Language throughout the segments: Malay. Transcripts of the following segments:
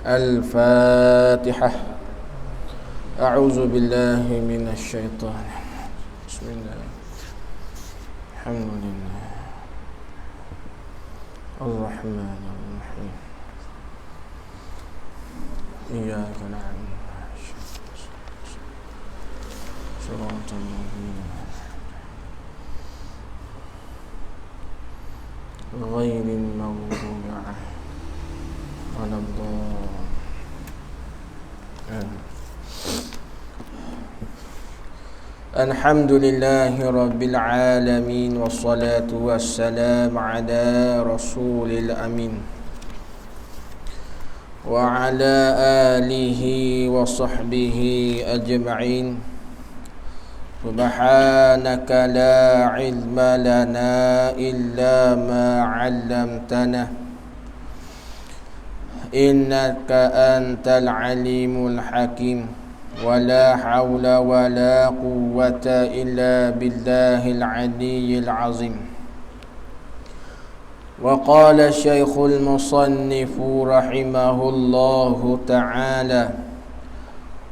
الفاتحة. أعوذ بالله من الشيطان. بسم الله. الحمد لله الرحمن الرحيم. إياك نعبد صراط الذين غير المغضوب عليهم ولا الضالين. الحمد لله رب العالمين والصلاة والسلام على رسول الأمين وعلى آله وصحبه أجمعين. سبحانك لا علم لنا إلا ما علمتنا إنك أنت العليم الحكيم. ولا حول ولا قوة إلا بالله العلي العظيم. وقال الشيخ المصنف رحمه الله تعالى: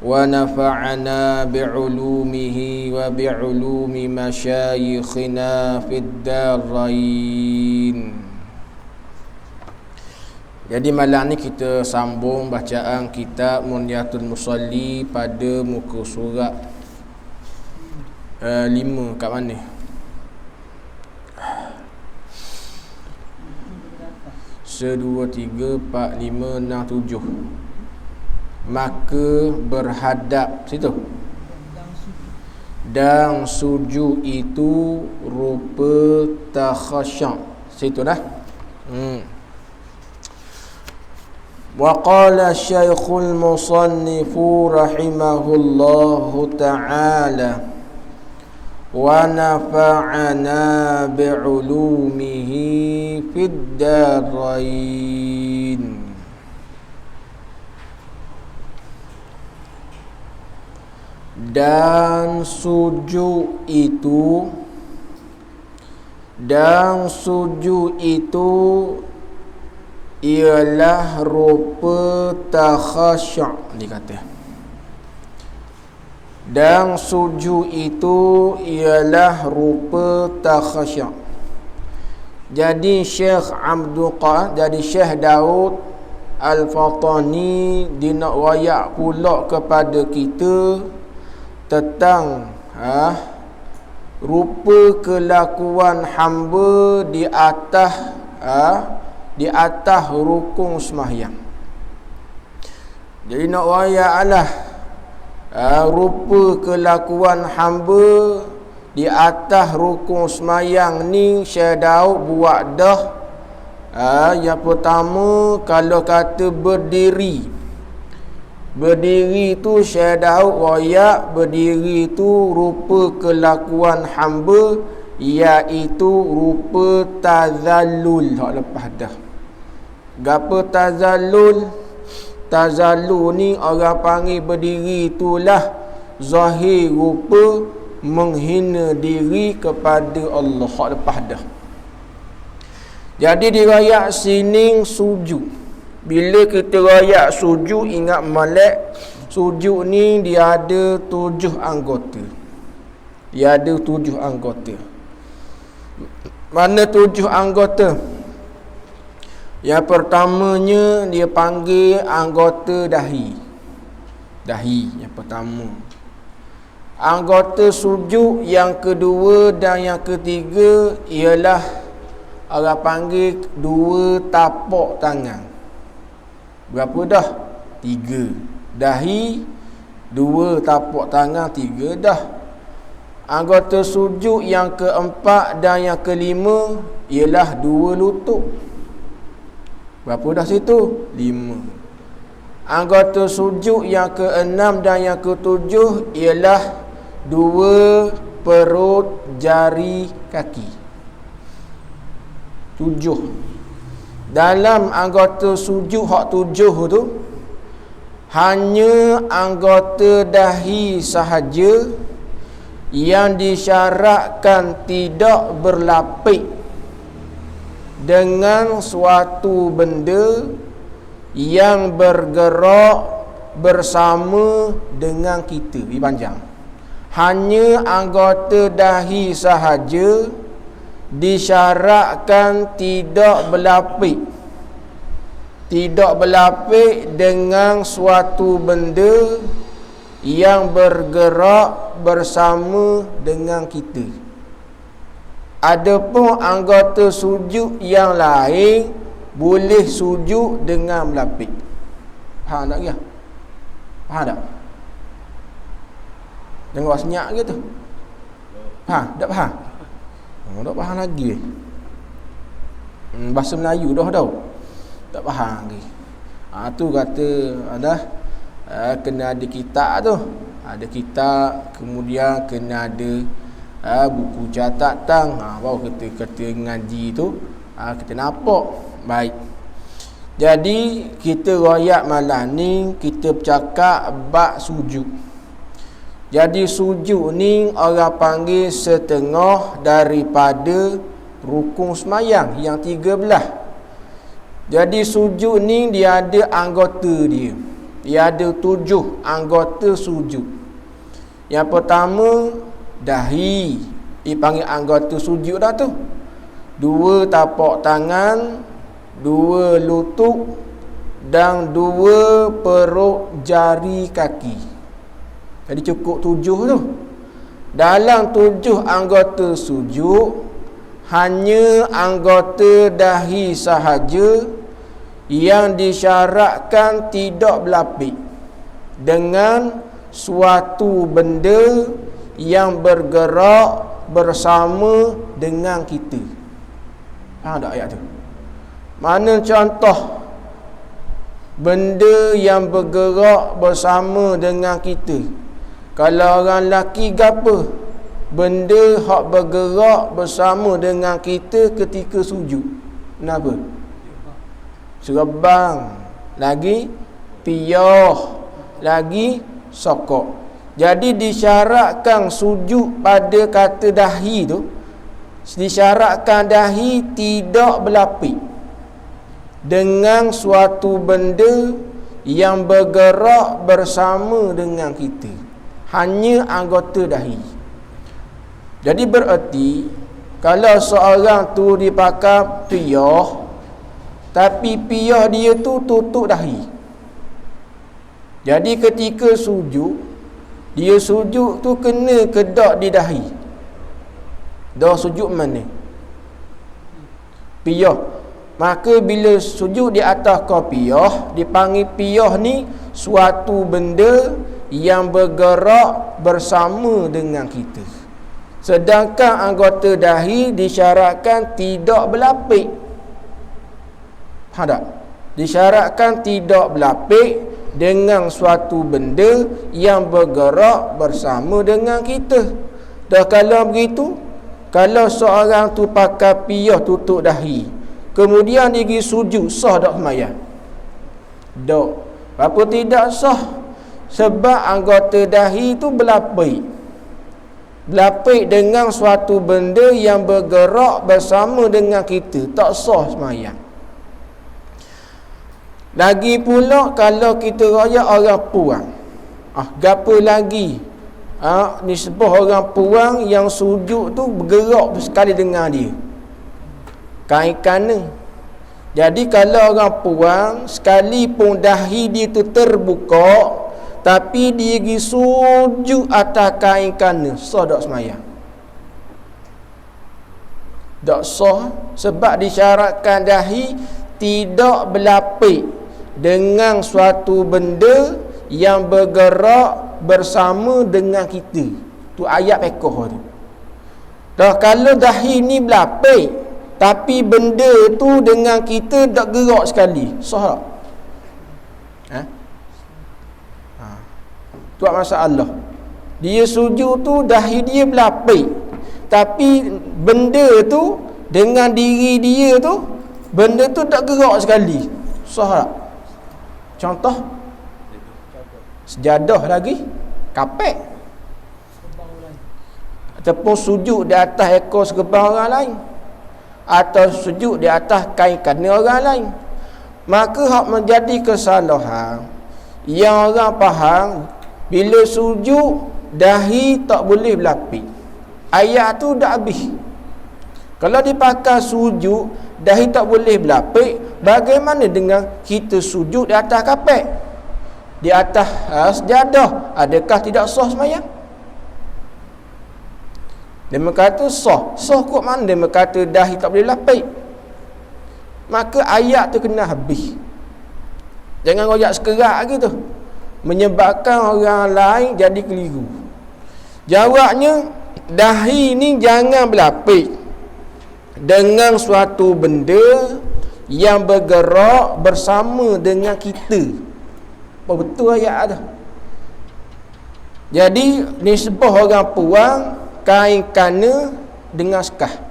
ونفعنا بعلومه وبعلوم مشايخنا في الدارين. Jadi malam ni kita sambung bacaan kitab Munyatul Musalli pada muka surat 5 kat mana? Sedua, tiga, empat, lima, enam, tujuh. Maka berhadap situ. Dan sujud itu rupa takhasyak. Situ dah. وقال الشيخ المصنف رحمه الله تعالى: ونفعنا بعلومه في الدارين. Dan sujud itu ialah rupa takhasyak, dikata. Dan sujud itu ialah rupa takhasyak. Jadi Syekh Syekh Daud Al-Fatani dia nak wayak pula kepada kita tentang rupa kelakuan hamba di atas rukun sembahyang. Jadi nak wayak rupa kelakuan hamba di atas rukun sembahyang ni Syekh Daud buat dah. Yang pertama, kalau kata berdiri tu Syekh Daud wayak berdiri tu rupa kelakuan hamba, iaitu rupa tazallul. Hak lepas dah. Gapo tazallul? Tazallul ni orang panggil berdiri itulah zahir rupa menghina diri kepada Allah. Hak lepas dah. Jadi dirayak sini sujud. Bila kita rayak sujud, ingat molek, sujud ni dia ada 7 anggota. Mana 7 anggota? Yang pertamanya dia panggil anggota dahi yang pertama. Anggota sujud yang kedua dan yang ketiga ialah orang panggil 2 tapak tangan. Berapa dah? 3. Dahi 2, tapak tangan 3 dah. Anggota sujud yang keempat dan yang kelima ialah 2 lutut. Berapa dah situ? 5. Anggota sujud yang keenam dan yang ketujuh ialah 2 perut jari kaki. 7. Dalam anggota sujud hak 7 tu, hanya anggota dahi sahaja yang disyaratkan tidak berlapik dengan suatu benda yang bergerak bersama dengan kita. Lebih panjang. Hanya anggota dahi sahaja disyaratkan tidak berlapik. Tidak berlapik dengan suatu benda yang bergerak bersama dengan kita. Adapun anggota sujud yang lain boleh sujud dengan berlapik. Faham tak ya? Faham tak? Jangan buat senyap gitu. Faham? Tak faham? Tak faham lagi. Bahasa Melayu dah tahu. Tak faham lagi. Tu kata ada kena ada kitab tu. Ada kitab, kemudian kena ada buku catatan. Baru kata ngaji tu kita nampak. Baik. Jadi kita royak malam ni kita bercakap bab sujud. Jadi sujud ni orang panggil setengah daripada rukun semayang yang 13. Jadi sujud ni dia ada anggota dia. Dia ada 7 anggota sujud. Yang pertama dahi, dipanggil anggota sujud dah tu. 2 tapak tangan, 2 lutut dan 2 perut jari kaki. Jadi cukup 7 tu. Dalam 7 anggota sujud, hanya anggota dahi sahaja yang disyaratkan tidak berlapik dengan suatu benda yang bergerak bersama dengan kita. Faham tak ayat tu? Mana contoh benda yang bergerak bersama dengan kita? Kalau orang lelaki gapo? Benda hak bergerak bersama dengan kita ketika sujud. Kenapa? Serabang, lagi piyah, lagi sokok. Jadi disyaratkan sujud pada kata dahi tu, disyaratkan dahi tidak berlapik dengan suatu benda yang bergerak bersama dengan kita. Hanya anggota dahi. Jadi bererti kalau seorang tu dipakai piyah, tapi piyah dia tu tutup dahi. Jadi ketika sujud, dia sujud tu kena kedak di dahi. Dah sujud mana? Piyah. Maka bila sujud di atas piyah, dipanggil piyah ni suatu benda yang bergerak bersama dengan kita. Sedangkan anggota dahi disyaratkan tidak berlapik. Faham tak? Disyaratkan tidak berlapik dengan suatu benda yang bergerak bersama dengan kita. Dah kalau begitu, kalau seorang tu pakai piyah tutup dahi, kemudian dia pergi sujud, sah tak sembahyang? Tak. Apa tidak sah? Sebab anggota dahi tu berlapik. Berlapik dengan suatu benda yang bergerak bersama dengan kita. Tak sah sembahyang. Lagi pula kalau kita raya orang puang. Gapo lagi? Nisbah orang puang yang sujud tu bergerak sekali dengan dia. Kain kana. Jadi kalau orang puang, sekalipun dahi dia tu terbuka, tapi dia pergi sujud atas kain kana, sah tak semayang? Tak sah, sebab disyaratkan dahi tidak berlapik dengan suatu benda yang bergerak bersama dengan kita. Tu ayat pekoh tu. Dah kalau dahi ni berlapik, tapi benda tu dengan kita tak gerak sekali, sah tak? Tu masalah. Dia sujud tu dahi dia berlapik, tapi benda tu dengan diri dia tu, benda tu tak gerak sekali, sah tak? Contoh sejadah lagi, kapek, ataupun sujud di atas ekor sekerbang orang lain, atau sujud di atas kain kana orang lain. Maka hak menjadi kesalahan yang orang faham bila sujud dahi tak boleh berlapik. Ayat tu dah habis. Kalau dipakai sujud dahi tak boleh berlapik, bagaimana dengan kita sujud di atas kapet, di atas sejadah? Adakah tidak sah sembahyang? Dia berkata sah. Sah kot mana dia berkata dahi tak boleh lapik? Maka ayat tu kena habis. Jangan royak sekerak gitu, menyebabkan orang lain jadi keliru. Jawabnya, dahi ni jangan berlapik dengan suatu benda yang bergerak bersama dengan kita. Oh, betul ayat tu. Jadi nisbah orang puang kain kana dengan skah.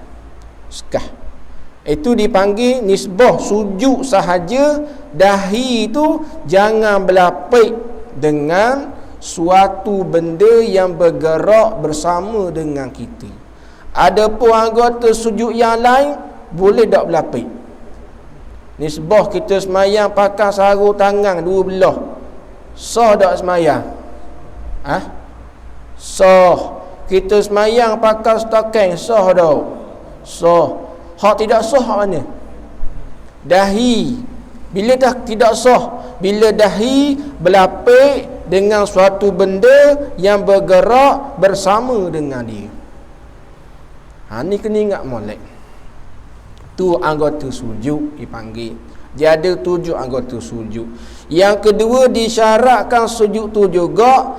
Itu dipanggil nisbah sujud sahaja. Dahi itu jangan berlapik dengan suatu benda yang bergerak bersama dengan kita. Adapun anggota sujud yang lain boleh tak berlapik. Nisbah kita semayang pakai sarung tangan dua belah, sah tak semayang? Sah. Kita semayang pakai stokeng, sah tak? Sah. Hak tidak sah hak mana? Dahi. Bila dah tidak sah, bila dahi berlapik dengan suatu benda yang bergerak bersama dengan dia. Ni kena ingat molek. Tu anggota sujud dipanggil. Dia ada 7 anggota sujud. Yang kedua, disyaratkan sujud tu juga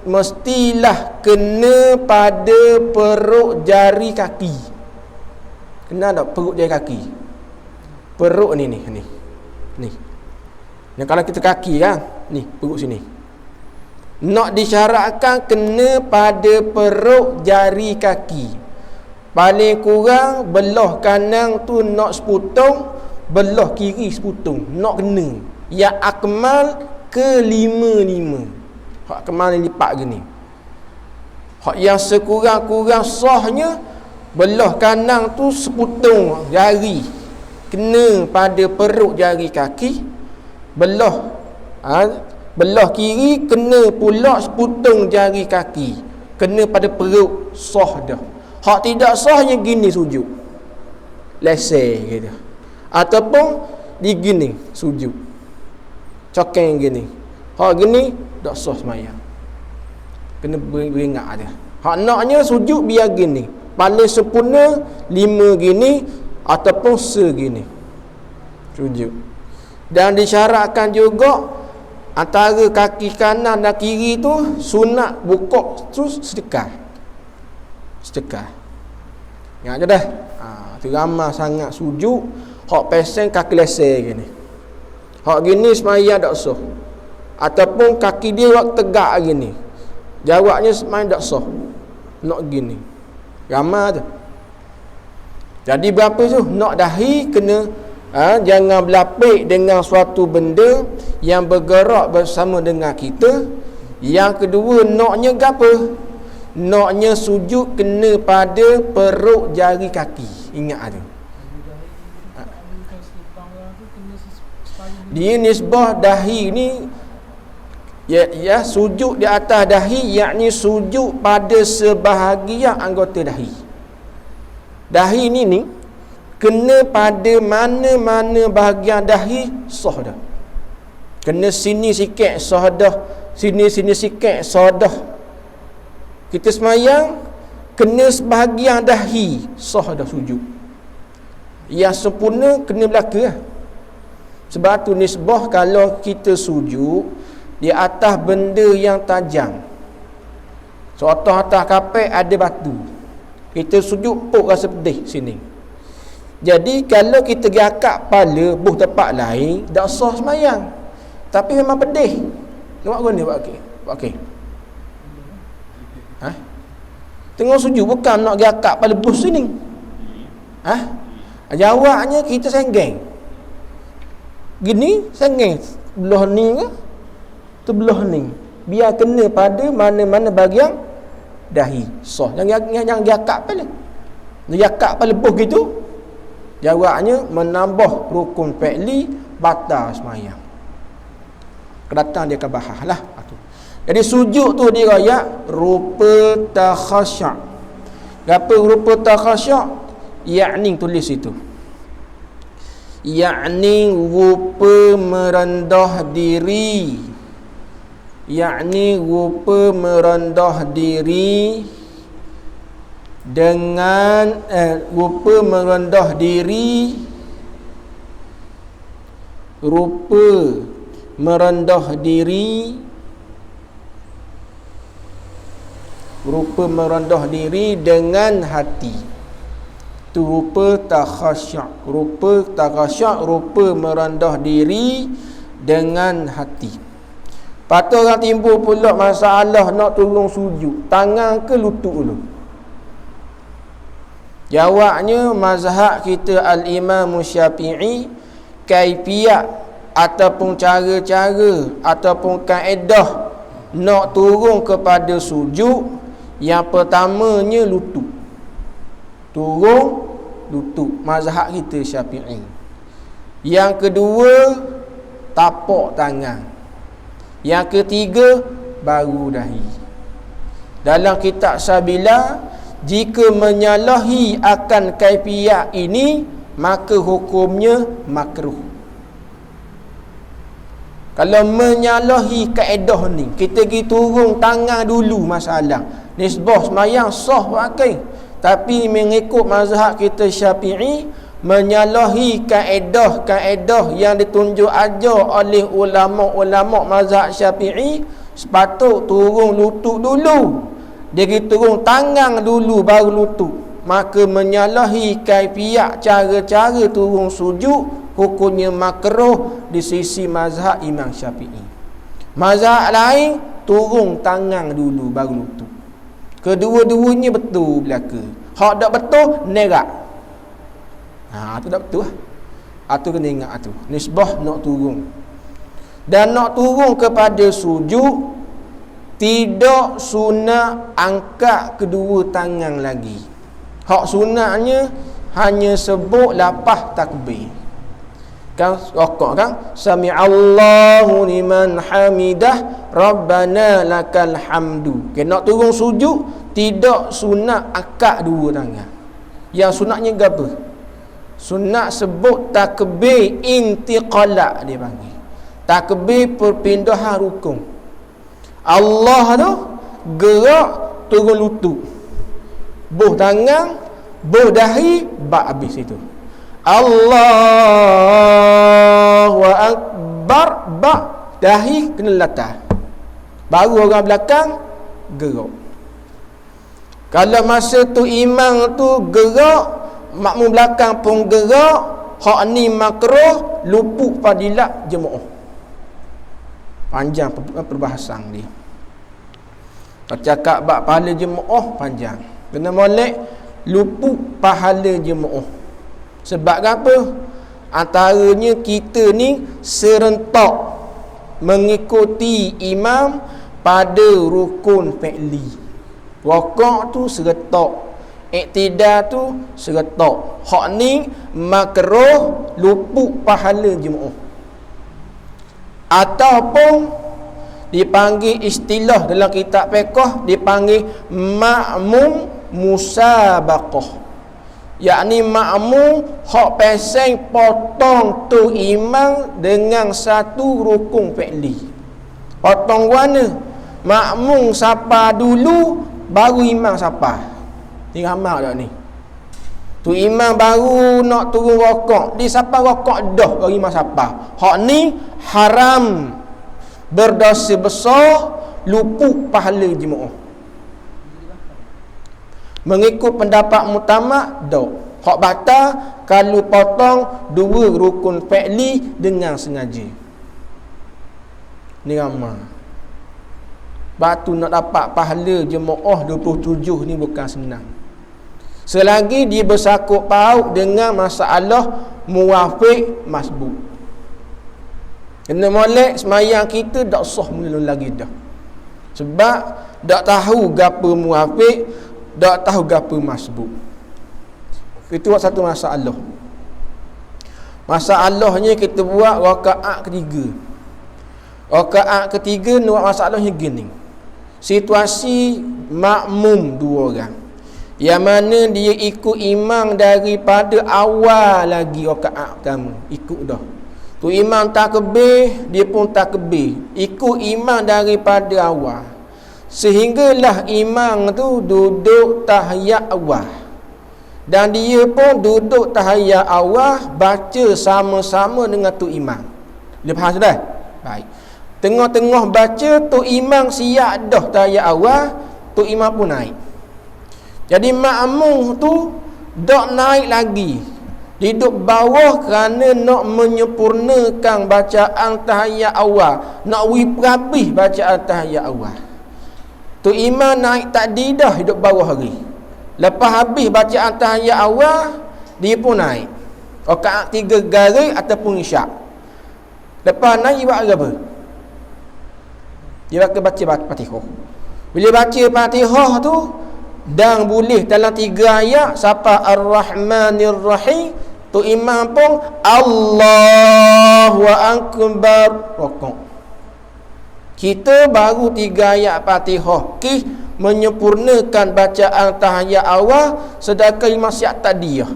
mestilah kena pada perut jari kaki. Kena tak perut jari kaki? Perut ni. Yang kalau kita kaki kan, ni perut sini. Nak disyaratkan kena pada perut jari kaki. Paling kurang belah kanan tu nak seputung, belah kiri seputung, nak kena. Yang akmal ke 5. Hak akmal ni lipat gini. Hak yang sekurang-kurang sahnya belah kanan tu seputung jari, kena pada perut jari kaki. Belah kiri kena pula seputung jari kaki, kena pada perut, sah dah. Hak tidak sahnya gini sujud, leser gitu, ataupun digini sujud, cokeng gini. Hak gini tak sah semayang, kena beringat dia. Hak naknya sujud biar gini, paling sempurna 5 gini ataupun segini sujud. Dan disyaratkan juga antara kaki kanan dan kiri tu sunat buka tu sedekah. Ingat je dah. Tu ramah sangat sujud hak pesen kaki leser gini. Hak gini semayang tak sah. Ataupun kaki dia wak tegak gini, jawabnya semayang tak sah. Nak gini. Ramah tu. Jadi berapa tu? Nak dahi kena jangan berlapik dengan suatu benda yang bergerak bersama dengan kita. Yang kedua, naknya apa? Naknya sujud kena pada perut jari kaki. Ingat tu. Dia nisbah dahi ni ya sujud di atas dahi, yakni sujud pada sebahagian anggota dahi. Dahi ni kena pada mana-mana bahagian dahi sah dah. Kena sini sikit sah dah, sini sikit sah dah. Kita semayang kena sebahagian dahi sah dah sujud. Yang sempurna kena belaka lah. Sebab tu nisbah kalau kita sujud di atas benda yang tajam, so atas kapek ada batu, kita sujud pok rasa pedih sini. Jadi kalau kita gakak kepala buh tempat lain, tak sah semayang. Tapi memang pedih. Nak buat guna buat okey. Tengah sujud bukan nak gakak kepala buh sini. Jawabnya kita senggeng. Gini senggeng. Belah ni ke? Tu belah ni. Biar kena pada mana-mana bahagian dahi. Sah. Jangan gakak kepala. Nak gakak kepala buh gitu. Jawabnya menambah rukun fi'li batal semayang. Kedatang dia akan bahas lah. Jadi sujud tu dia royak rupa takhasya'. Apa rupa takhasya'? Yakni tulis itu. Yakni rupa merendah diri. Yakni rupa merendah diri dengan rupa merendah diri, rupa merendah diri, rupa merendah diri dengan hati. Itu rupa takhasya'. Rupa takhasya', rupa merendah diri dengan hati. Patut orang timbul pula masalah nak tolong sujud, tangan ke lutut dulu? Jawabnya mazhab kita Al-Imam Syafi'i, kaifiat ataupun cara-cara ataupun kaedah nak turun kepada sujud, yang pertamanya lutut. Turun lutut, mazhab kita Syafi'i. Yang kedua tapak tangan. Yang ketiga baru dahi. Dalam kitab Sabila, jika menyalahi akan kaifiat ini, maka hukumnya makruh. Kalau menyalahi kaedah ni, kita pergi turun tangan dulu masalah. Nisbah semayang sah pakai. Tapi mengikut mazhab kita Syafi'i, menyalahi kaedah-kaedah yang ditunjuk ajar oleh ulama-ulama mazhab Syafi'i, sepatut turun lutut dulu. Dia pergi turun tangan dulu baru lutut. Maka menyalahi kaifiat cara-cara turun sujud, hukumnya makruh di sisi mazhab Imam Syafi'i. Mazhab lain turun tangan dulu baru lutut. Kedua-duanya betul belaka. Hak tak betul nerak. Tu tak betul lah. Tu kena ingat tu. Nisbah nak turun. Dan nak turun kepada sujud, tidak sunat angkat kedua tangan lagi. Hak sunatnya hanya sebut lapah takbir. Kan rokok kan, sami'allahu liman hamidah rabbana lakal hamdu. Okay, nak turun sujud tidak sunat angkat dua tangan. Yang sunatnya apa? Sunat sebut takbir intiqala, dia panggil takbir perpindahan rukun. Allah tu gerak turun lutut, buh tangan, buh dahi, bak habis itu. Allahu akbar, bak dahi kena latah, baru orang belakang gerak. Kalau masa tu imam tu gerak, makmum belakang pun gerak, hak ni makruh, luput fadilat jemaah. Panjang perbahasan dia. Kalau cakap bab pahala jemaah panjang. Kena molek luput pahala jemaah. Sebab apa? Antaranya kita ni serentak mengikuti imam pada rukun fi'li. Rukuk tu serentak, iktidal tu serentak. Hak ni makruh, luput pahala jemaah. Ataupun dipanggil istilah dalam kitab fiqh, dipanggil ma'mum musabaqah. Yakni makmum hak peseng potong tu imam dengan satu rukun fi'li. Potong mana? Makmum sapa dulu baru imam sapa. Ni ramal dak ni. Tu imam baru nak turun rokok, dia sapa rokok dah baru imam sapa. Hak ni haram, berdosa besar, luput pahala jemaah. Mengikut pendapat mutamak, dak. Hak batal kalau potong dua rukun fi'li dengan sengaja. Ni ramai. Batu nak dapat pahala jemaah 27 ni bukan senang. Selagi dia bersangkut paut dengan masalah muwafiq masbuk. Kena molek semayang kita tak sah mula lagi dah. Sebab tak tahu gapo muwafiq, tak tahu gapo masbuk. Itu satu masalah. Masalahnya kita buat rakaat ketiga. Rakaat ketiga ni masalahnya gini. Situasi makmum dua orang, yang mana dia ikut imam daripada awal lagi rakaat pertama. Ikut dah. Tu imam takbir, dia pun takbir. Ikut imam daripada awal. Sehinggalah imam tu duduk tahiyat awal. Dan dia pun duduk tahiyat awal, baca sama-sama dengan tu imam. Dia faham sudah? Baik. Tengah-tengah baca, tu imam siap dah tahiyat awal, tu imam pun naik. Jadi makmum tu dak naik lagi, duduk bawah kerana nak menyempurnakan bacaan tahiyat awal, nak habis bacaan tahiyat awal. Tu imam naik tadi dah duduk bawah lagi. Lepas habis bacaan tahiyat awal, dia pun naik. Rakaat 3 garis ataupun isyak. Lepas naik buat apa? Dia akan baca Fatihah. Bila baca Fatihah tu, dan boleh dalam 3 ayat sampai Ar-Rahmanir Rahim, tu imam pun Allahu Akbar rukuk. Kita baru 3 ayat Fatihah menyempurnakan bacaan tahiyat awal, sedangkan imam siap tadi ya.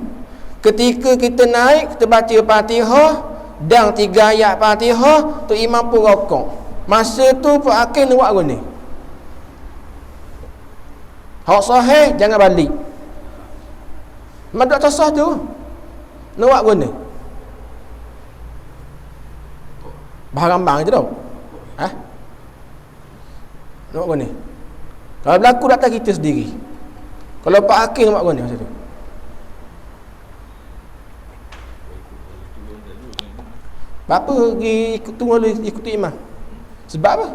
Ketika kita naik, kita baca Fatihah dan 3 ayat Fatihah, tu imam pun rukuk. Masa tu pun akhir nak buat ni. Hak sahih jangan balik. Madak tasah tu. Nak buat guna. Barang-barang je tau. Ha? Nak buat guna. Kalau berlaku datang kita sendiri. Kalau Pak Hakim nak buat guna masa tu. Bapa pergi tunggu ikuti imam. Sebab apa?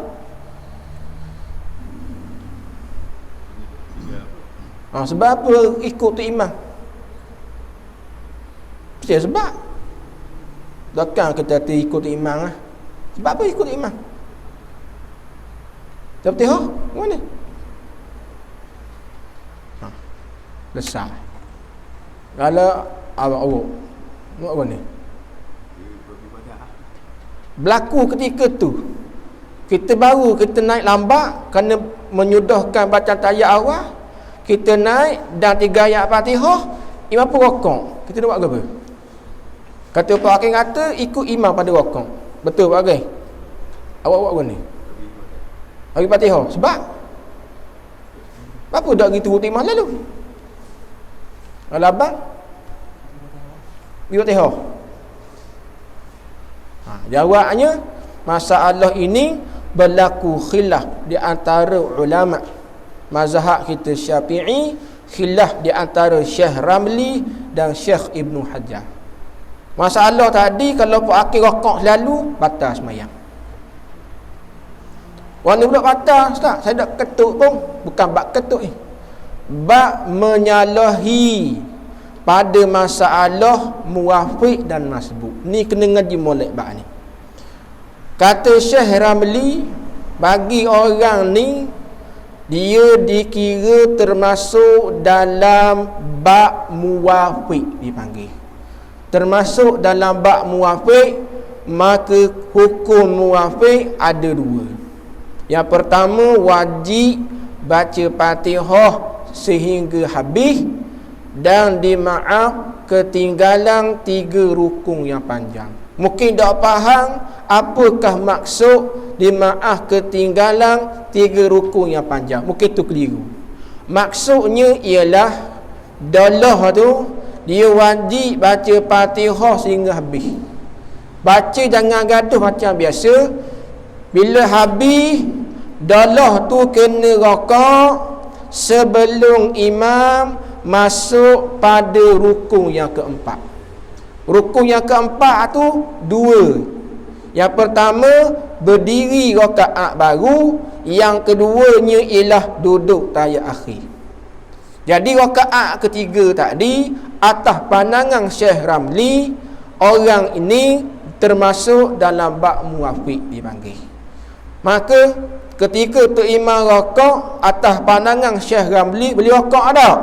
Sebab apa ikut tu imam? Sebab takkan kita ikut tu imam lah. Sebab apa ikut tu imam? Sebab tihah? Mana? Besar. Kalau awak buat apa ni? Berlaku ketika tu, kita baru kita naik lambat kerana menyudahkan bacaan tahiyat awal. Kita naik dan 3 ayat Fatihah, imam pun rukuk. Kita nak buat apa? Kata Pak Hakim kata ikut imam pada rukuk. Betul Pak Hakim? Awak buat apa ni? Bagi Fatihah. Sebab apa dak gitu imam lalu? Kalau abang Fatihah. Jawabnya, masalah ini berlaku khilaf di antara ulama mazhab kita Syafi'i, khilaf di antara Syekh Ramli dan Syekh Ibnu Hajar. Masalah tadi kalau Pak Hakim rokok selalu batal sembahyang. Warna pula batal Ustaz, saya dak ketuk pun bukan bab ketuk ni. Bab menyalahi pada masalah muwafiq dan masbuk. Ni kena ngaji molek bab ni. Kata Syekh Ramli, bagi orang ni dia dikira termasuk dalam bab muwafiq dipanggil. Termasuk dalam bab muwafiq, maka hukum muwafiq ada 2. Yang pertama, wajib baca Fatihah sehingga habis dan dimaaf ketinggalan 3 rukun yang panjang. Mungkin tak faham apakah maksud dimaaf ketinggalan 3 rukun yang panjang. Mungkin tu keliru. Maksudnya ialah dalah tu dia wajib baca Fatihah sehingga habis. Baca jangan gaduh macam biasa. Bila habis, dalah tu kena rokok sebelum imam masuk pada rukun yang keempat. Rukun yang keempat tu 2. Yang pertama, berdiri rakaat baru. Yang keduanya ialah duduk tahiyat akhir. Jadi rakaat ketiga tadi, atas pandangan Syekh Ramli, orang ini termasuk dalam bab muwafiq dipanggil. Maka ketika tu imam rakaat, atas pandangan Syekh Ramli, beliau rakaat tak?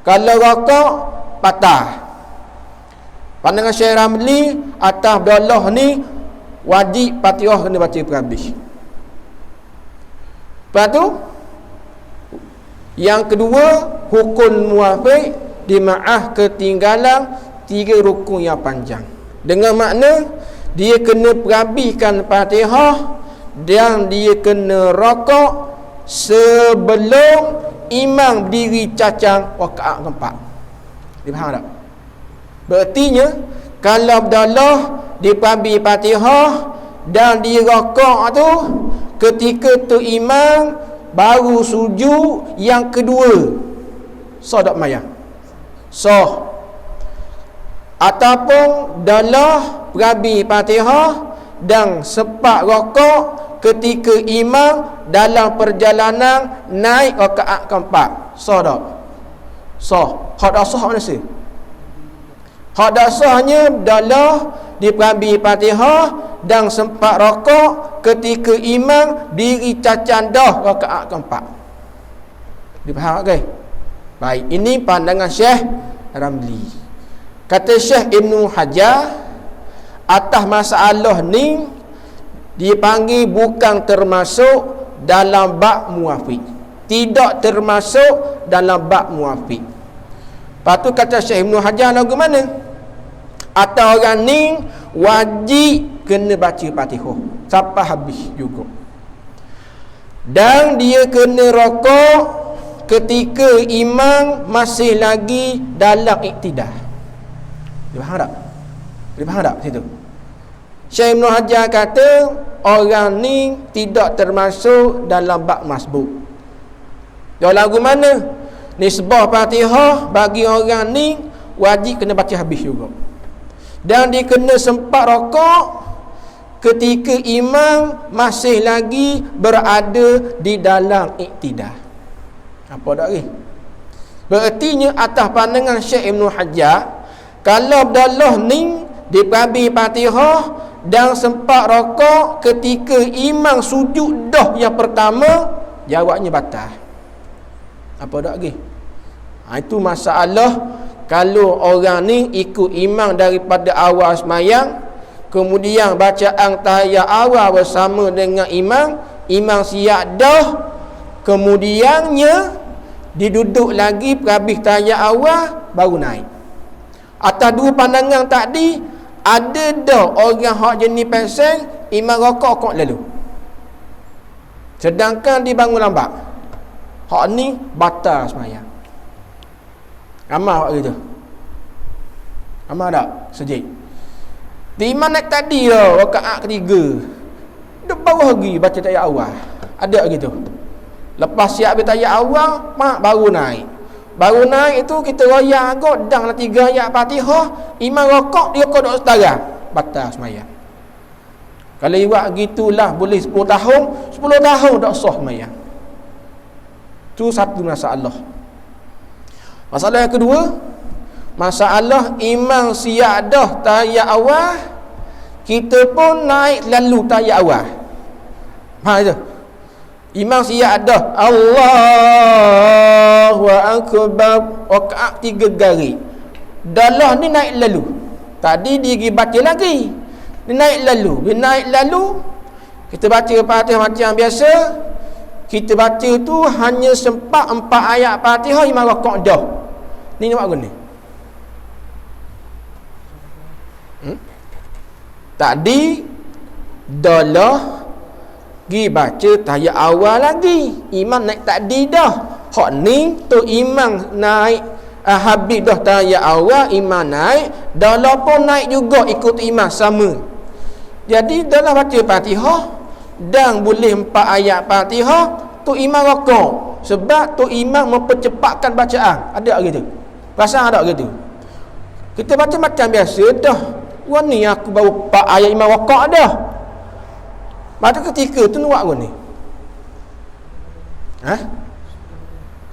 Kalau rakaat, patah. Pandangan Syekh Ramli atas dalah ni wajib Fatihah kena baca habis. Lepas tu yang kedua, hukum muafiq dimaaf ketinggalan 3 rukun yang panjang. Dengan makna dia kena perhabiskan Fatihah dan dia kena rakaat sebelum imam berdiri cacang rakaat keempat. Dia faham tak? Berartinya kalau dalah diperhabis Fatihah dan dia rakaat tu, ketika tu imam baru sujud yang kedua, sah tak mayang? Sah. Ataupun dalah perhabis Fatihah dan sempat rakaat ketika imam dalam perjalanan naik rakaat keempat, sah tak? Sah. Hak dak sah mana sih? Hak dak sahnya dalah diperhabis Fatihah dan sempat rakaat ketika imam diri cacan dah rakaat keempat. Dipaham tak? Baik, ini pandangan Syekh Ramli. Kata Syekh Ibnu Hajar, atas masalah ni dipanggil bukan termasuk dalam bab muafiq, tidak termasuk dalam bab muafiq. Lepas tu kata Syekh Ibnu Hajar lagu mana? Atas orang ni wajib kena baca Fatihah sampai habis juga, dan dia kena rakaat ketika imam masih lagi dalam iktidah. Dia faham tak? Dia faham tak situ? Syekh Ibn Hajar kata orang ni tidak termasuk dalam bab masbuk. Dia lagu mana? Nisbah Fatihah bagi orang ni wajib kena baca habis juga, dan dia kena sempat rakaat ketika imam masih lagi berada di dalam iktidah. Apa dak ni? Berartinya atas pandangan Syekh Ibn Hajar, kalau dalah ni diperhabis Fatihah dan sempat rakaat ketika imam sujud dah yang pertama, jawabnya batal. Apa dak lagi? Itu masalah kalau orang ni ikut imam daripada awal semayang, kemudian bacaan tahiyat awal bersama dengan imam, imam siap dah, kemudiannya diduduk lagi perhabis tahiyat awal baru naik. Atas dua pandangan tadi, ada dah orang hak jenis peseng imam rakaat kok lalu, sedangkan dia bangun lambat, hak ni batal semayang. Amal hak gitu. Amal tak? Sejik di imam naik tadi lah rakaat ketiga, dia baru lagi baca tahiyat awal. Ada gitu. Lepas siap habis tahiyat awal, mak baru naik. Baru naik itu kita royak agak dah lah 3 ayat Fatihah, imam rakaat dia kau duk setara, batal semayang. Kalau iwak gitulah boleh 10 tahun, 10 tahun tak sah semayang. Itu satu masalah. Masalah yang kedua, masalah imam siap dah tahiyat awal, kita pun naik lalu tahiyat awal. Faham tak? Imam siap dah Allahu Akbar, rakaat 3 garis. Dalah ni naik lalu. Tadi dia pergi baca lagi, dia naik lalu. Dia naik lalu, kita baca Fatihah macam biasa. Kita baca tu hanya sempat 4 ayat Fatihah, imam rakaat dah. Ni nak buat ni. Tadi dalah pergi baca tahiyat awal lagi, imam naik tadi dah. Hak ni tu imam naik habis dah tahiyat awal, imam naik, dalah pun naik juga ikut imam sama. Jadi dalah baca Fatihah dan boleh 4 ayat Fatihah, tu imam rakaat. Sebab tu imam mempercepatkan bacaan. Ada gitu? Rasa ada gitu? Kita baca macam biasa dah. Wah ni aku baru 4 ayat imam rakaat dah. Pada ketika tu nak buat ni.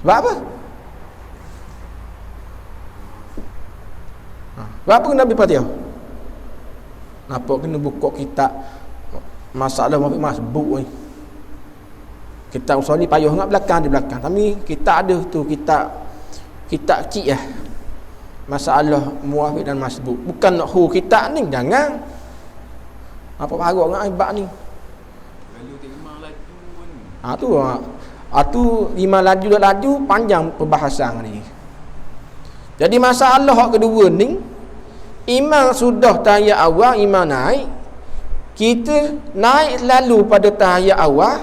Sebab apa? Sebab apa kena ambil Fatihah? Nampak kena buka kitab masalah masbuk ni. Kitab usul ni payah sangat belakang di belakang. Tapi kita ada tu kitab kecil lah. masalah muwafiq dan masbuk. Bukan nak kita ni, jangan. Apa parok dengan ibad ni? Lalu imam laju pun. Tu imam laju panjang perbahasan ni. Jadi masalah hak kedua ni, imam sudah tahiyat awal, imam naik, kita naik lalu pada tahiyat awal,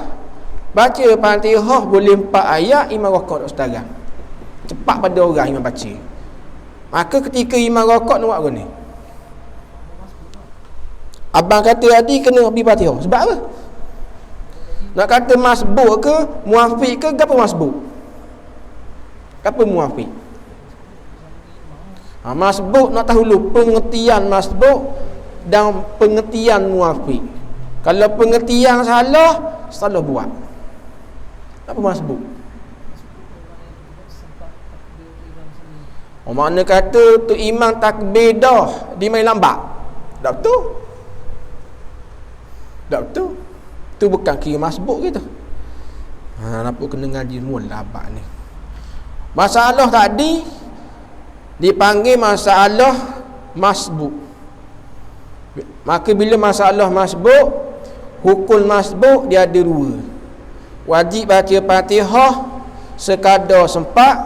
baca Fatihah boleh 4 ayat, imam rakaat tak setara. Cepat pada orang imam baca. Maka ketika imam rakaat nak buat apa ni? Abang kata tadi kena pergi Fatihah. Sebab apa? Nak kata masbuk ke, muafiq ke, apa masbuk? Apa muafiq? Masbuk nak tahu dulu pengertian masbuk dan pengertian muafiq. Kalau pengertian salah buat. Apa masbuk? Makna kata tu imam takbir dah, dia main lambat. Tak betul. Tak betul. Tu bukan kira masbuk gitu. Nampak kena ngaji semua labak ni. Masalah tadi dipanggil masalah masbuk. Maka bila masalah masbuk, hukum masbuk dia ada 2. Wajib baca Fatihah sekadar sempat,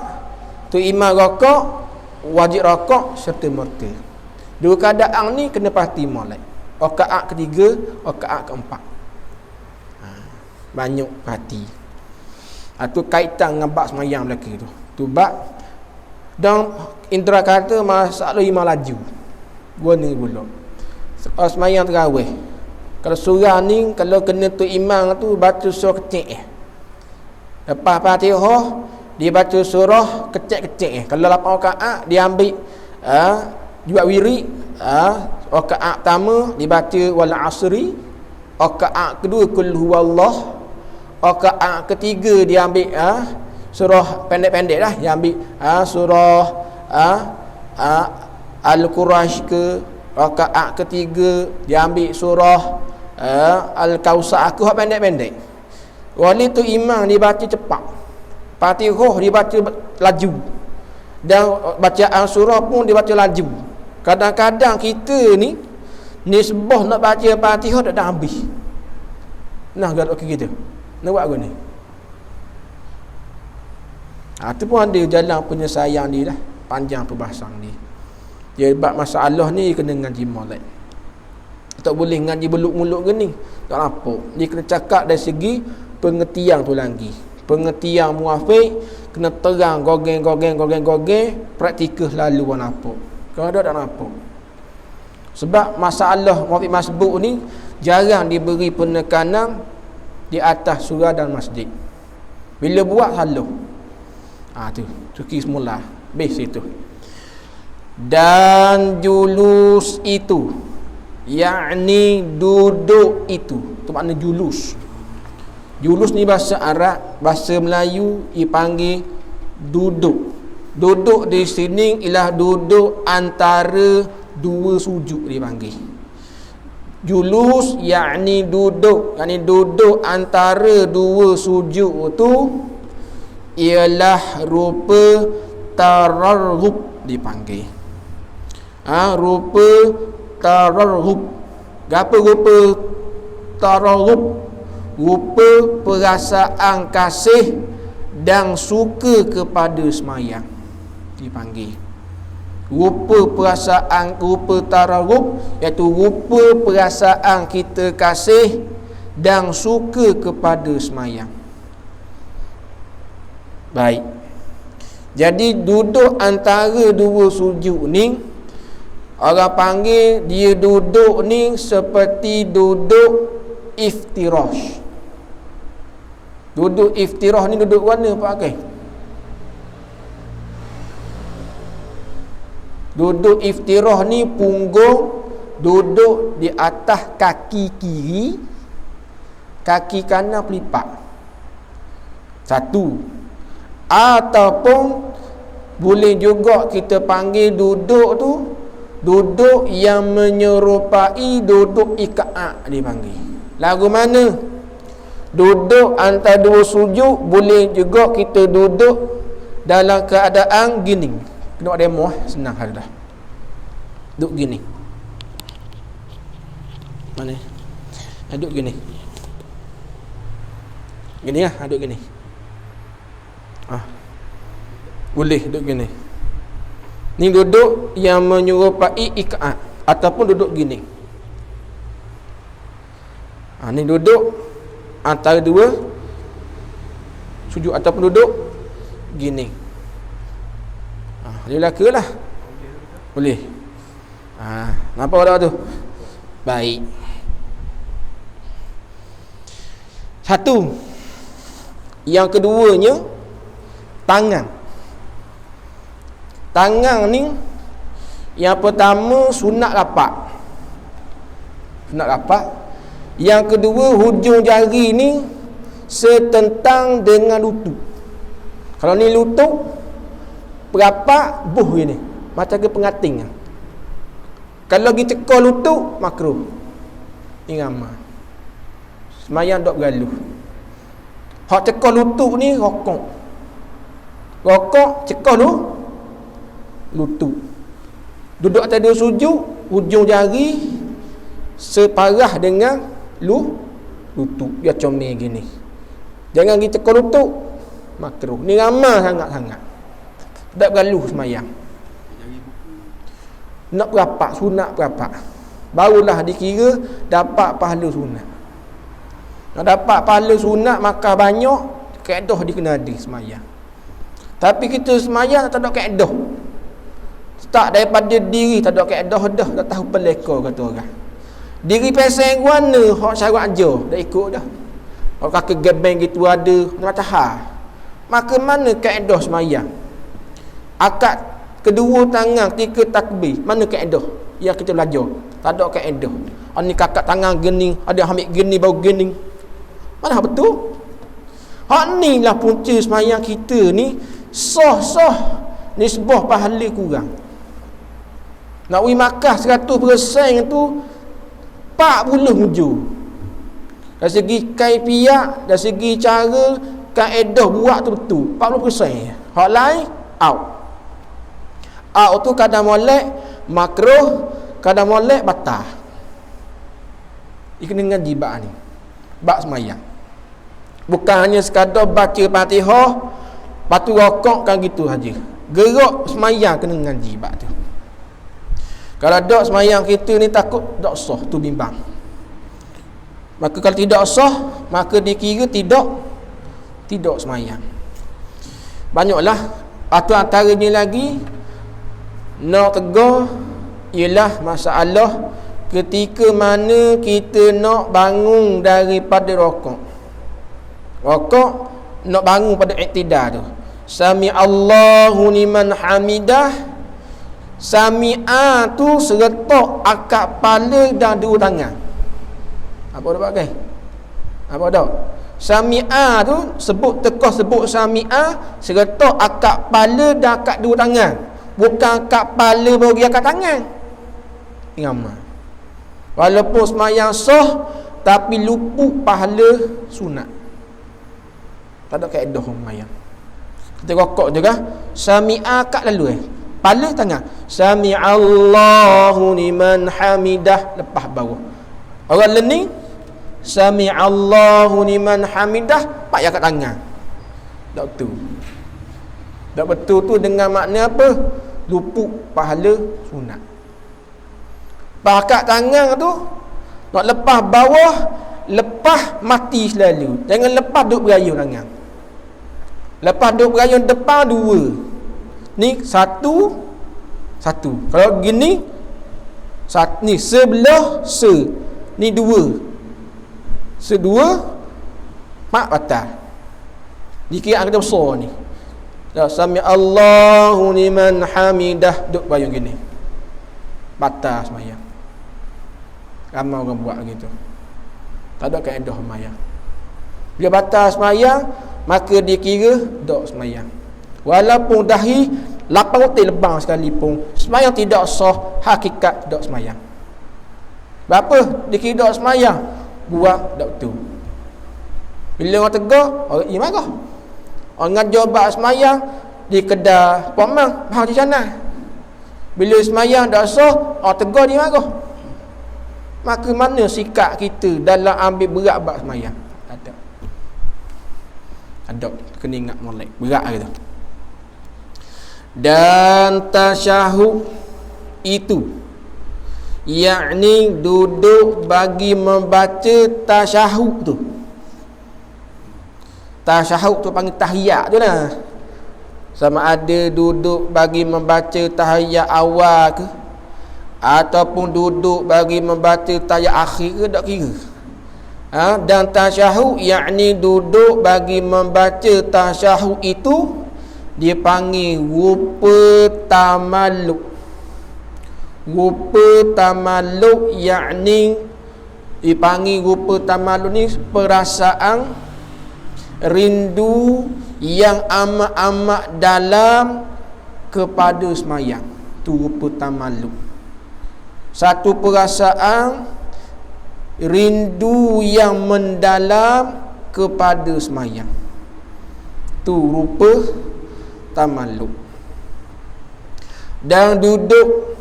tu imam rakaat, wajib rakaat serta merta. 2 keadaan ni kena pasti molek. Rakaat ketiga, rakaat keempat. Banyak hati. Itu kaitan dengan bab semayang belaka tu. Tu bab dan Indra kata masalah imam laju. Gua ni pula. Semayang tarawih. Kalau surah ni kalau kena tu imam tu baca surah kecil. Lepas Fatihah dia baca surah kecil-kecil. Kalau 8 rakaat dia ambil juga wirid. Rakaat pertama dibaca wal asri, rakaat kedua qul huwallah, rakaat ketiga dia ambil surah pendek-pendek lah, dia ambil surah Al-Quraish ke, rakaat ketiga dia ambil surah Al-Kausar ke, pendek-pendek. Wali tu imam dibaca cepat, Fatihah dibaca laju, dan bacaan surah pun dibaca laju. Kadang-kadang kita ni nisbah nak baca Fatihah tak dah habis. Nah gaduh kita. Nak buat apa ni? Tu pun ada jalan penyelesaian dia lah. Panjang perbahasan dia. Dia bab masalah ni kena ngaji molek. Tak boleh ngaji beluk-muluk ke ni. Tak nampak. Dia kena cakap dari segi pengertian tu lagi. Pengertian muafiq kena terang gogeng, praktikal lalu orang nampak. Kalau ada tak nampak. Sebab masalah muafiq masbuk ni jarang diberi penekanan di atas surah dan masjid. Bila buat salah. Tu cuki semula. Habis itu. Dan julus itu, yakni duduk itu. Itu makna julus. Julus ni bahasa Arab, bahasa Melayu dipanggil duduk. Duduk di sini ialah duduk antara 2 sujud dipanggil. Julus yakni duduk, yakni duduk antara 2 sujud tu ialah rupa tararrub dipanggil. Rupa tararrub. Apa rupa tararrub? Rupa perasaan kasih dan suka kepada semayang dipanggil. Rupa perasaan, rupa tararrub iaitu rupa perasaan kita kasih dan suka kepada semayang. Baik. Jadi duduk antara 2 sujud ni, orang panggil dia duduk ni seperti duduk iftirash. Duduk iftirah ni duduk mana Pak Akil? Duduk iftirah ni punggung duduk di atas kaki kiri, kaki kanan pelipat. 1. Ataupun boleh juga kita panggil duduk tu duduk yang menyerupai duduk ikaat dipanggil. Lagu mana? Duduk antara 2 sujud, boleh juga kita duduk dalam keadaan gini. Kena buat demo senang hal dah. Duduk gini. Mana? Duduk gini. Gini lah, duduk gini. Boleh duduk gini. Ni duduk yang menyerupai ikaat ataupun duduk gini. Ni duduk antara dua sujud ataupun duduk gini. Boleh laka lah. Boleh. Nampak tak tu? Baik. Satu. Yang keduanya, tangan. Tangan ni, yang pertama sunat lapak. Sunat lapak. Yang kedua, hujung jari ni setentang dengan lutut. Kalau ni lutut, berapa buh ni? Macam ke pengating. Kalau pergi cekal lutut, makruh. Ni ramai. Semayang dok bergaluh. Hak cekal lutut ni rokok. Rokok cekal lutut. Duduk atas dua sujud, hujung jari separah dengan lutut. Dia comel gini. Jangan pergi cekal lutut, makruh. Ni ramai sangat-sangat. Tak bergaluh semayang. Nak berapa? Sunat berapa? Barulah dikira dapat pahala sunat. Nak dapat pahala sunat maka banyak kaedah dikena ada semayang. Tapi kita semayang tak ada kaedah. Start daripada diri tak ada kaedah dah, tak tahu peleka kata orang. Diri peseng warna hak syarat aja dah ikut dah. Hak kaki gebeng gitu ada macam hal. Maka mana kaedah semayang? Akad kedua tangan ketika takbir, mana kaedah yang kita belajar? Tak ada kaedah. Ni kakak tangan gini, ada ambil gini baru gini. Mana betul? Hak ni lah punca semayang kita ni sah-sah nisbah pahala kurang. Nak pergi makan 100% tu 40 hujur. Dari segi kaifiat, dari segi cara kaedah buat tu betul 40%. Hak lain out. Out tu kadang molek makruh, kadang molek batal. Ia kena ngaji bab ni. Bab semayang. Bukan hanya sekadar baca Fatihah, lepas tu rokok kan gitu saja. Gerak semayang kena ngaji bab tu. Kalau dok semayang kita ni takut dok sah, tu bimbang. Maka kalau tidak sah, maka dikira tidak semayang. Banyaklah. Atau antaranya lagi nak tegur ialah masalah ketika mana kita nak bangun daripada rokok. Rokok nak bangun pada iktidal tu. Sami Allahu liman hamidah. Sami'a tu seretak akad kepala dan dua tangan. Apa dah pakai? Apa dah? Sami'a tu sebut tekah sebut sami'a seretak akad kepala dan akad dua tangan. Bukan akad kepala bagi akad tangan. Ingat. Walaupun semayang sah tapi luput pahala sunat. Tak ada kaedah semayang. Kita rokok juga sami'a kat lalu kepala tangan. Sami'allahu liman hamidah lepas bawah. Orang learning Sami'allahu liman hamidah pak ya kat tangan. Tak betul. Tak betul tu dengan makna apa? Luput pahala sunat. Pakat tangan tu nak lepas bawah, lepas mati selalu. Jangan lepas duk berayun tangan. Lepas duk berayun depan dua. Ni satu. Kalau gini ni sebelah ni dua. Sedua mak batal. Dikira kita besar ni. Sami Allahu liman hamidah duk berayun gini. Batal sembahyang. Ramai orang buat begitu. Tak ada kaedah sembahyang. Bila batal sembahyang, maka dikira dok sembahyang. Walaupun dahi 8 roti lebang sekalipun, sembahyang tidak sah, hakikat dok sembahyang. Berapa dikira dok sembahyang? Buat dok tu. Bila orang tegur, orang marah. Orang ngajar bab sembahyang, di kedai Pak Mang, hang di sana. Bila semayang tak sah, tegur dia marah. Maka mana sikap kita dalam ambil berat bab semayang? Ada kena ingat molek berat gitu. Dan tasyahud itu, yakni duduk bagi membaca tasyahud tu. Tasyahud tu panggil tahiyat tu lah. Sama ada duduk bagi membaca tahiyat awal ke, ataupun duduk bagi membaca tahiyat akhir ke, tak kira. Dan tasyahud, yakni duduk bagi membaca tasyahud itu, dia panggil rupa tamalluk. Rupa tamalluk, yakni dipanggil rupa tamalluk ni perasaan rindu yang amat-amat dalam kepada semayang. Tu rupa tamalluk. Satu perasaan rindu yang mendalam kepada semayang. Tu rupa tamalluk. Dan duduk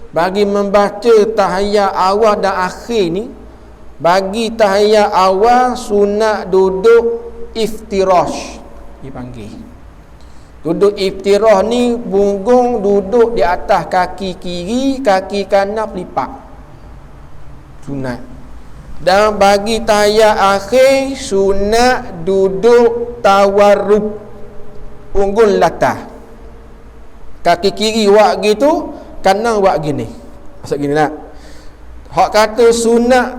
bagi membaca tahiyat awal dan akhir ni, bagi tahiyat awal sunat duduk iftirash dipanggil. Duduk iftirash ni punggung duduk di atas kaki kiri, kaki kanan lipat. Sunat. Dan bagi tahiyat akhir sunat duduk tawarruk, punggung latah. Kaki kiri buat gitu, kanan buat gini. Maksud gini lah. Hak kata sunat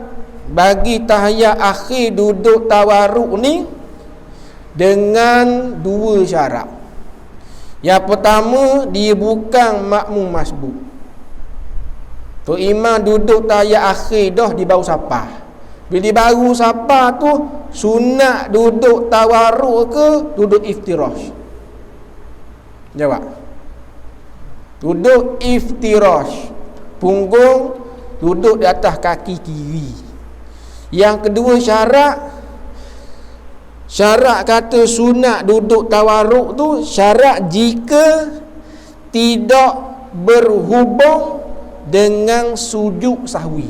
bagi tahiyat akhir duduk tawarruk ni dengan dua syarat. Yang pertama, dia bukan makmum masbuk. Tu imam duduk tahiyat akhir dah di baru sapa. Bila baru sapa tu sunat duduk tawarruk ke duduk iftirash? Jawab. Duduk iftirash. Punggung duduk di atas kaki kiri. Yang kedua syarat kata sunat duduk tawarruk tu, syarat jika tidak berhubung dengan sujud sahwi.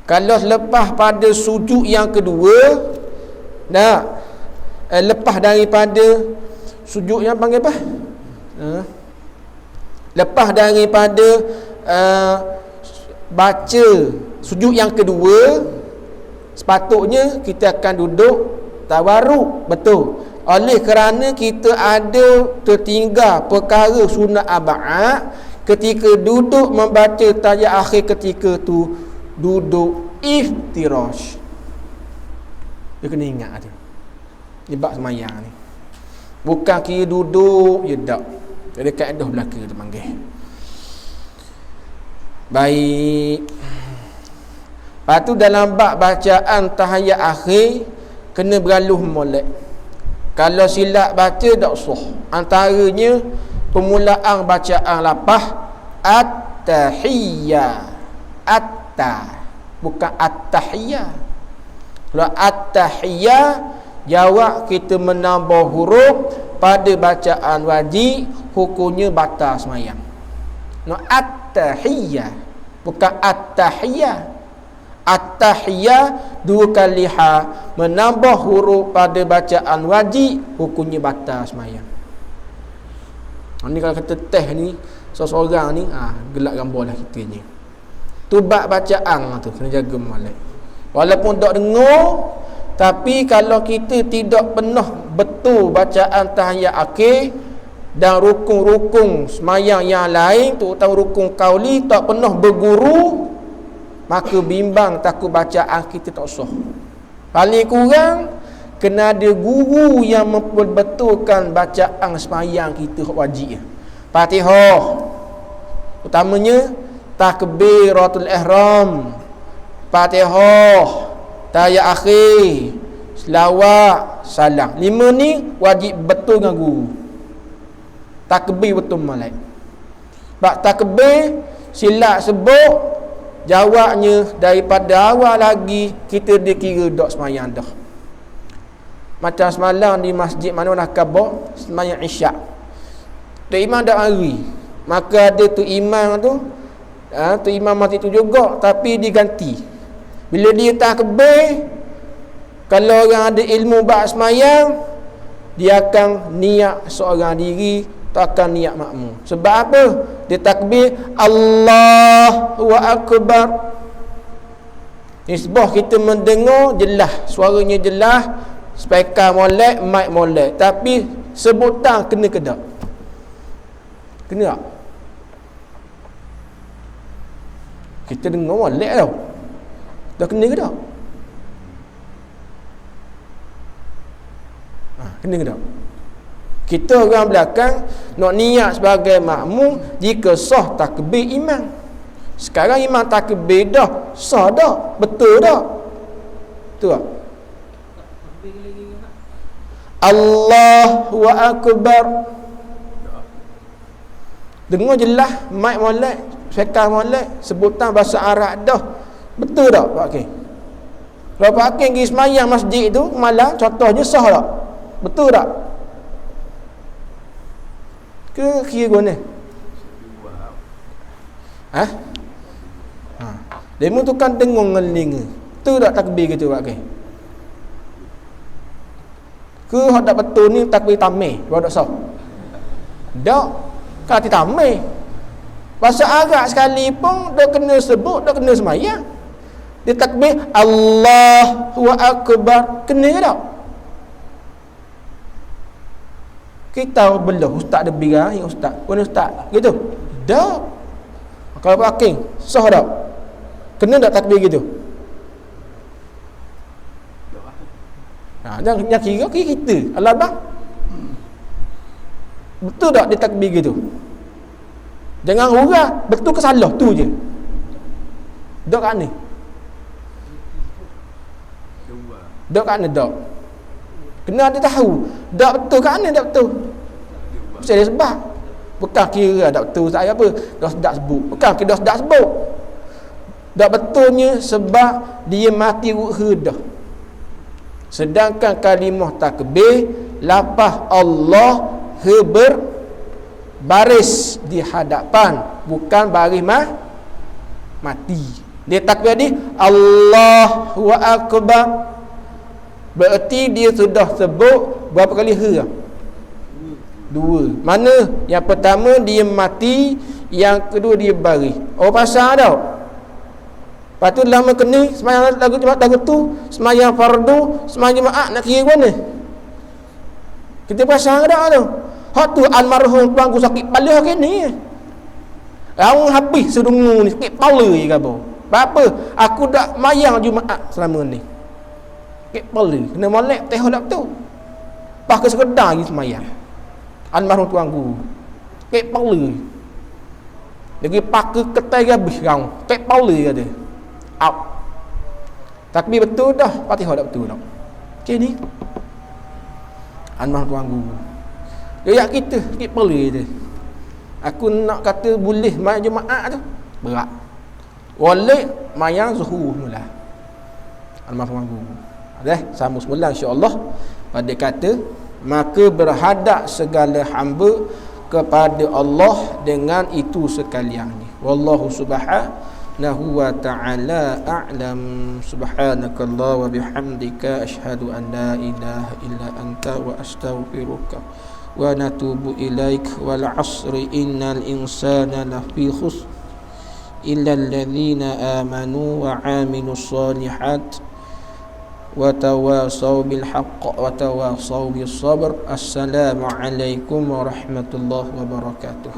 Kalau lepas pada sujud yang kedua, lepas daripada sujud yang panggil apa? Lepas daripada baca sujud yang kedua, sepatutnya kita akan duduk tawarruk. Betul. Oleh kerana kita ada tertinggal perkara sunat ab'ad, ketika duduk membaca tahiyat akhir ketika tu duduk iftirash. Dia kena ingat tu. Ni bab semayang ni. Bukan kira duduk je tak. Jadi kaedah belaka tu panggil. Baik. Lepas tu dalam bab bacaan tahiyat akhir kena beraluh molek. Kalau silap baca tak sah. Antaranya permulaan bacaan lapah at-tahiyyah. Bukan at-tahiyyah. Kalau at-tahiyyah, jawab kita menambah huruf pada bacaan wajib, hukumnya batal semayang. At-tahiyyah, bukan at-tahiyyah. At-tahiyyah dua kali ha, menambah huruf pada bacaan wajib, hukumnya batal semayang. Ni kalau kata teh ni seseorang ni gelak gambar lah kita ni. Tu bab bacaan tu kena jaga molek. Walaupun tak dengar, tapi kalau kita tidak pernah betul bacaan tahiyat akhir dan rukun-rukun semayang yang lain, terutama rukun qauli, tak pernah berguru, maka bimbang takut bacaan kita tak sah. Paling kurang kena ada guru yang memperbetulkan bacaan semayang kita wajib. Fatihah utamanya, takbiratul ihram, Fatihah, tahiyat akhir, selawat, salam. 5 ni wajib betul dengan guru. Takbir betul malai. Bab takbir silap sebut, jawabnya daripada awal lagi kita dikira dak semayang dah. Macam semalam di masjid mana Nakabah sembahyang Isyak. Tu imam dah hari. Maka ada tu imam tu tu imam masjid tu juga tapi diganti. Bila dia takbir, kalau orang ada ilmu bab sembahyang, dia akan niat seorang diri, tak akan niat makmum. Sebab apa? Dia takbir Allahu Akbar. Nisbah kita mendengar jelas, suaranya jelas, speaker molek, mic molek, tapi sebutan kena ke tak? Kena tak? Kita dengar molek tau. Dah kena ke tak? Kena ke tak? Kita orang belakang nak niat sebagai makmum jika sah takbir imam. Sekarang imam takbir dah, sah dah, betul dah. Betul tak? Allahu Akbar. Dengar jelas, mic molek, speaker molek, sebutan bahasa Arab dah. Betul tak Pak Hakim? Kalau Pak Hakim pergi semayang masjid tu malam, contohnya sah tak? Betul tak? Ke kira guna? Demo tu kan dengung ngelinga. Betul tak takbir gitu Pak Hakim? Ke hak tak betul ni takbir tamih, baru tak sah. Tak. Kalau ti tamih. Bahasa Arab sekali pun dah kena sebut, dah kena semayang. Dia takbir Allahu Akbar, kena ke tak? Kita belah ustaz ada bira, ya ustaz. Mana ustaz? Gitu. Tak. Kalau Pak Hakim, sah tak? Kena tak takbir gitu? Yang kira kita. Alah bang. Betul tak dia takbir gitu? Jangan hurah, betul ke salah tu je. Dok kat ni. Dok kat ni dok. Kena dia tahu. Dak betul kat ni, dak betul. Mesti ada sebab. Bukan kira dak betul saya apa, dah sedak sebut. Bukan kira dah sedak sebut. Dak betulnya sebab dia mati dah. Sedangkan kalimah takbir lafaz Allah baris di hadapan, bukan baris mati. Dia takbir ni Allahu Akbar. Berarti dia sudah sebut berapa kali dua. Mana yang pertama dia mati, yang kedua dia baris. Oh pasal tau. Lepas tu lama kena semayang lagu tu, semayang fardu, semayang jemaah, nak kira mana? Kita pasang dah tu. Hak tu almarhum tuanku sakit kepala hari ni. Orang habis sedungu ni sakit kepala je ke apa? Apa? Aku dak mayang Jumaat selama ni. Sakit kepala, kena molek teh dak tu. Pas ke sekedar lagi semayang. Almarhum tuanku sakit kepala. Lagi pakai ketai habis kau. Sakit kepala kata. Out. Takbir betul dah, Fatihah dak betul dak. Macam ni. Almarhum tuanku. Dia kita sikit perlu je. Aku nak kata boleh main Jumaat tu berat. Walid mayang zuhur mula. Almarhum aku. Sambung semula insya-Allah pada kata maka berhadap segala hamba kepada Allah dengan itu sekaliannya. Wallahu subhanahu wa ta'ala a'lam. Subhanakallah wa bihamdika asyhadu an la ilaha illa anta wa astaghfiruka wa natubu ilaik. Wal 'asri innal insana lafi khusr illa alladhina amanu wa 'amilus solihat wa tawasaw bil haqq wa tawasaw bis sabr. Assalamu alaikum warahmatullahi wabarakatuh.